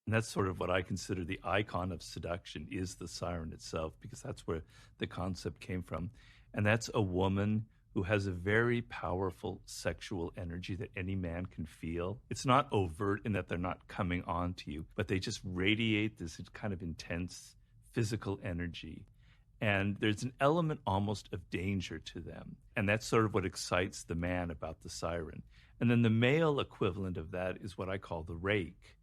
And that's sort of what I consider the icon of seduction is the siren itself, because that's where the concept came from. And that's a woman who has a very powerful sexual energy that any man can feel. It's not overt in that they're not coming on to you, but they just radiate this kind of intense physical energy. And there's an element almost of danger to them. And that's sort of what excites the man about the siren. And then the male equivalent of that is what I call the rake.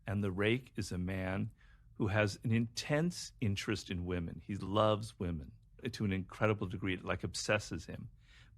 And the rake is a man who has an intense interest in women. He loves women to an incredible degree. It like obsesses him.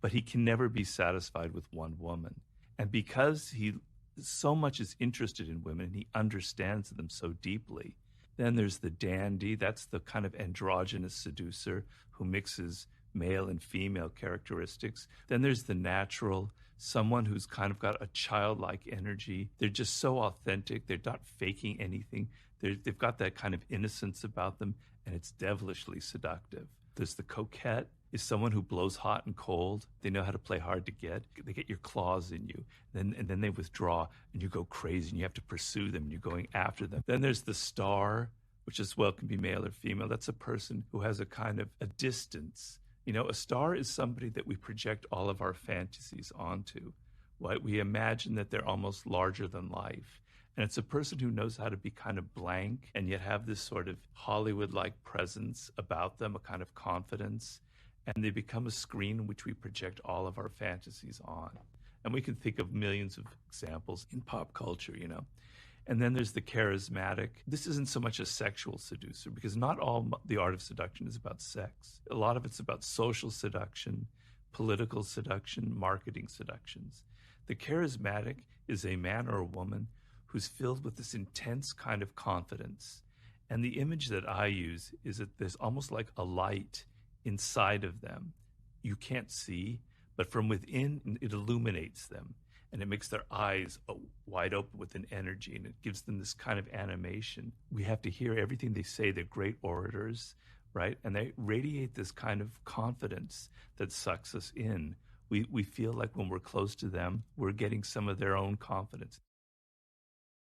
But he can never be satisfied with one woman. And because he so much is interested in women and he understands them so deeply, then there's the dandy. That's the kind of androgynous seducer who mixes male and female characteristics. Then there's the natural, someone who's kind of got a childlike energy. They're just so authentic. They're not faking anything. They've got that kind of innocence about them, and it's devilishly seductive. There's the coquette, is someone who blows hot and cold. They know how to play hard to get. They get your claws in you, and then they withdraw, and you go crazy, and you have to pursue them, and you're going after them. Then there's the star, which as well can be male or female. That's a person who has a kind of a distance. You know, a star is somebody that we project all of our fantasies onto. Right? We imagine that they're almost larger than life. And it's a person who knows how to be kind of blank and yet have this sort of Hollywood-like presence about them, a kind of confidence. And they become a screen in which we project all of our fantasies on. And we can think of millions of examples in pop culture, you know. And then there's the charismatic. This isn't so much a sexual seducer, because not all the art of seduction is about sex. A lot of it's about social seduction, political seduction, marketing seductions. The charismatic is a man or a woman who's filled with this intense kind of confidence. And the image that I use is that there's almost like a light inside of them. You can't see, but from within, it illuminates them. And it makes their eyes wide open with an energy, and it gives them this kind of animation. We have to hear everything they say. They're great orators, right? And they radiate this kind of confidence that sucks us in. We feel like when we're close to them, we're getting some of their own confidence.